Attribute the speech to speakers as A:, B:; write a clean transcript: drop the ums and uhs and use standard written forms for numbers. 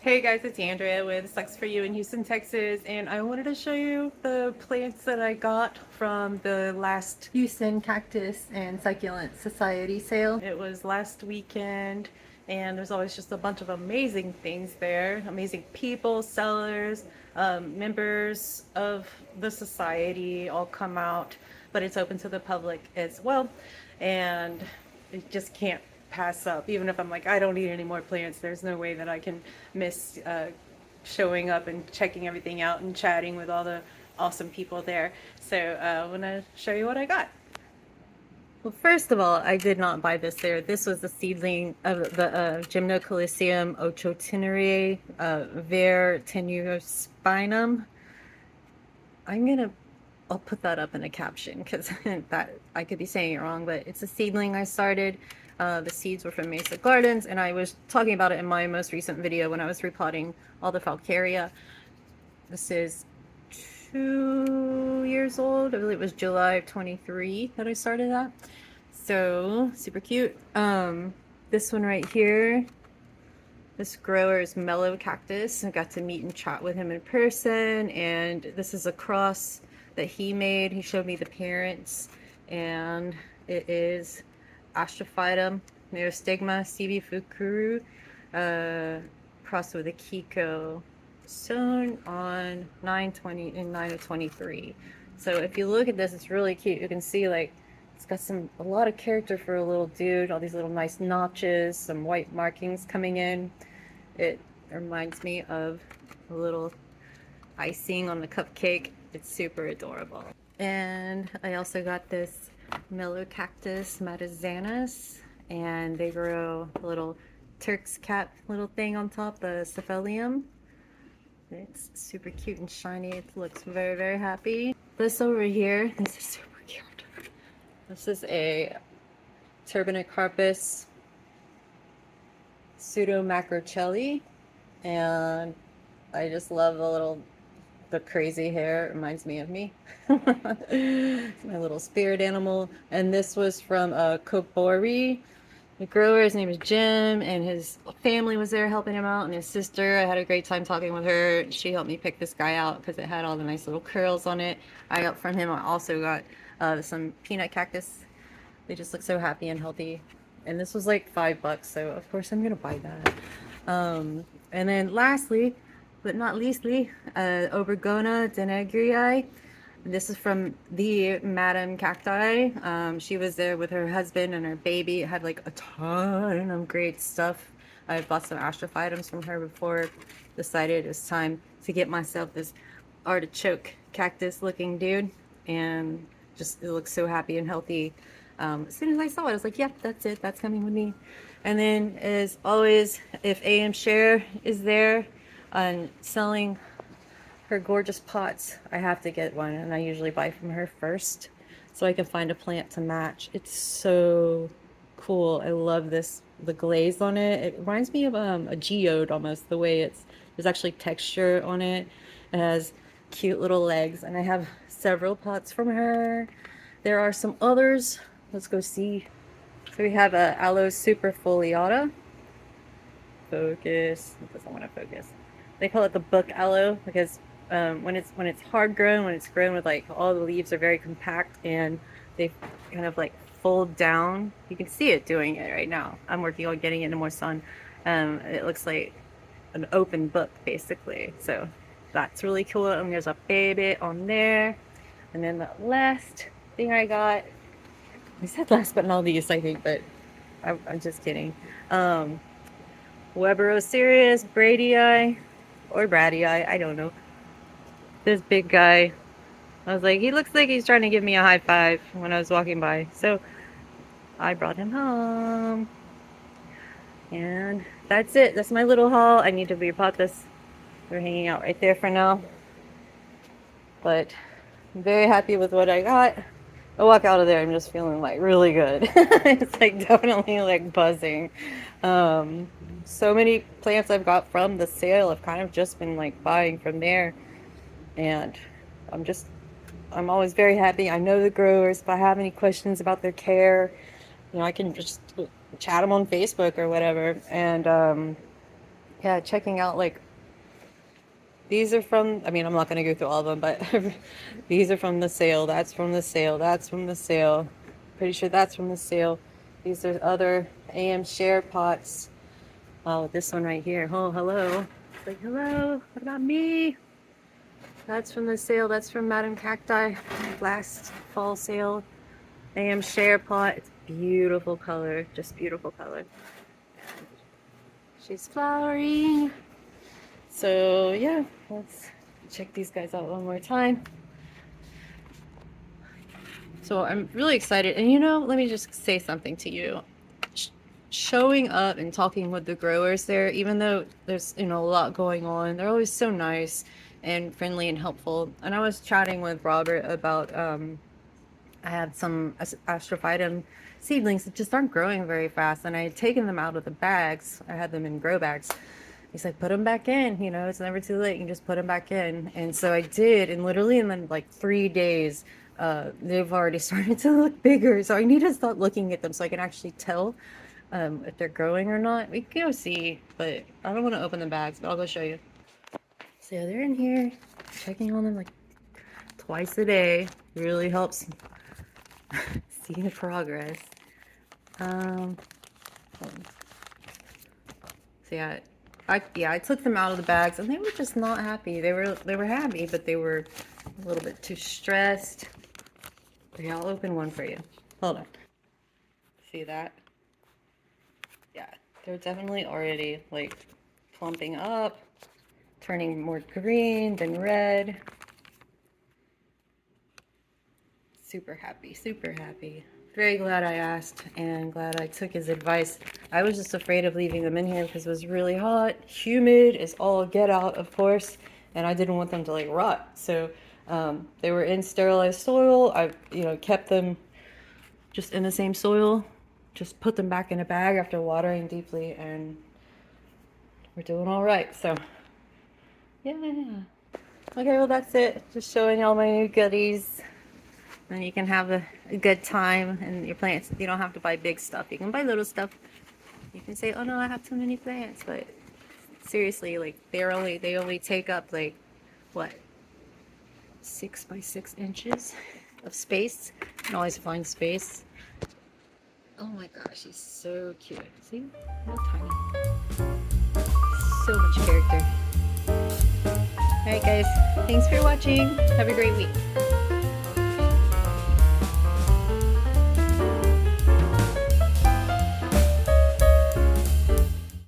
A: Hey guys, it's Andrea with Sucs for You in Houston, Texas, and I wanted to show you the plants that I got from the last
B: Houston Cactus and Succulent Society sale.
A: It was last weekend, and there's always just a bunch of amazing things there. Amazing people, sellers, members of the society all come out, but it's open to the public as well, and it just can't pass up. Even if I'm like, I don't need any more plants, there's no way that I can miss showing up and checking everything out and chatting with all the awesome people there. So I want to show you what I got. Well, first of all, I did not buy this there. This was the seedling of the Gymnocalycium ochoterenae, tenuispinum. I'll put that up in a caption because that I could be saying it wrong, but it's a seedling I started. The seeds were from Mesa Gardens, and I was talking about it in my most recent video when I was repotting all the Falcaria. This is 2 years old. I believe it was July of 23 that I started that. So super cute. This one right here, this grower is Mellocactus. I got to meet and chat with him in person, and this is a cross that he made. He showed me the parents, and it is Astrophytum, myriostigma, CV Fukuryu, crossed with a Kikko, sown on 9/20 and 9/23. So if you look at this, it's really cute. You can see like it's got a lot of character for a little dude. All these little nice notches, some white markings coming in. It reminds me of a little icing on the cupcake. It's super adorable. And I also got this Mellocactus matanzanus, and they grow a little Turk's cap little thing on top, the Cephalium. It's super cute and shiny. It looks very, very happy. This over here, this is super cute. This is a Turbinicarpus pseudomacrochele, and I just love the crazy hair. It reminds me of me. It's my little spirit animal. And this was from Kobori. The grower, his name is Jim, and his family was there helping him out, and his sister. I had a great time talking with her. She helped me pick this guy out because it had all the nice little curls on it. I got from him. I also got some peanut cactus. They just look so happy and healthy. And this was like $5, so of course I'm gonna buy that. And then lastly, but not leastly, Obregonia denegrii. This is from the Madam Cacti. She was there with her husband and her baby. It had like a ton of great stuff. I bought some Astrophytums from her before. Decided it was time to get myself this artichoke cactus looking dude. And just it looks so happy and healthy. As soon as I saw it, I was like, yep, that's it. That's coming with me. And then as always, if AM Schaer is there and selling her gorgeous pots, I have to get one, and I usually buy from her first so I can find a plant to match. It's so cool. I love the glaze on it. It reminds me of a geode almost, the way there's actually texture on it. It has cute little legs, and I have several pots from her. There are some others. Let's go see. So we have a Aloe suprafoliata. Focus. It doesn't want to focus. They call it the book aloe because when it's hard grown, when it's grown with like all the leaves are very compact and they kind of like fold down. You can see it doing it right now. I'm working on getting it into more sun. It looks like an open book basically. So that's really cool. And there's a baby on there. And then the last thing I got, I said last but not least, I think, but I'm just kidding. Weberocereus, bradei, or bradei, I don't know. This big guy, I was like, he looks like he's trying to give me a high five when I was walking by. So I brought him home. And that's it. That's my little haul. I need to repot this. They're hanging out right there for now. But I'm very happy with what I got. I walk out of there, I'm just feeling like really good. It's like definitely like buzzing. So many plants I've got from the sale, I've kind of just been like buying from there. And I'm always very happy. I know the growers. If I have any questions about their care, I can just chat them on Facebook or whatever. And yeah, checking out like these are from, I mean, I'm not going to go through all of them, but these are from the sale. That's from the sale. That's from the sale. Pretty sure that's from the sale. These are other AM Schaer pots. Oh, this one right here. Oh, hello. It's like, hello, what about me? That's from the sale. That's from Madam Cacti. Last fall sale. AM Schaer pot. It's beautiful color. Just beautiful color. She's flowering. So yeah, let's check these guys out one more time. So I'm really excited. And you know, let me just say something to you. Showing up and talking with the growers there, even though there's, you know, a lot going on, they're always so nice and friendly and helpful. And I was chatting with Robert about, I had some Astrophytum seedlings that just aren't growing very fast. And I had taken them out of the bags. I had them in grow bags. He's like, put them back in, you know, it's never too late. You can just put them back in. And so I did. And literally in like 3 days, they've already started to look bigger. So I need to start looking at them so I can actually tell if they're growing or not. We can go see, but I don't want to open the bags, but I'll go show you. So yeah, they're in here, checking on them like twice a day. Really helps see the progress. So yeah, I took them out of the bags and they were just not happy. They were happy, but they were a little bit too stressed. Okay, I'll open one for you. Hold on. See that? Yeah, they're definitely already like plumping up, turning more green than red. Super happy, super happy. Very glad I asked and glad I took his advice. I was just afraid of leaving them in here because it was really hot, humid is all get out, of course, and I didn't want them to like rot. So they were in sterilized soil. I, you know, kept them just in the same soil. Just put them back in a bag after watering deeply, and we're doing all right. So yeah. Okay, well that's it. Just showing y'all my new goodies. And you can have a good time and your plants. You don't have to buy big stuff. You can buy little stuff. You can say, oh no, I have too many plants, but seriously, like they only take up like what, 6 by 6 inches of space. You can always find space. Oh my gosh, he's so cute. See? How tiny. So much character. Alright guys, thanks for watching. Have a great week.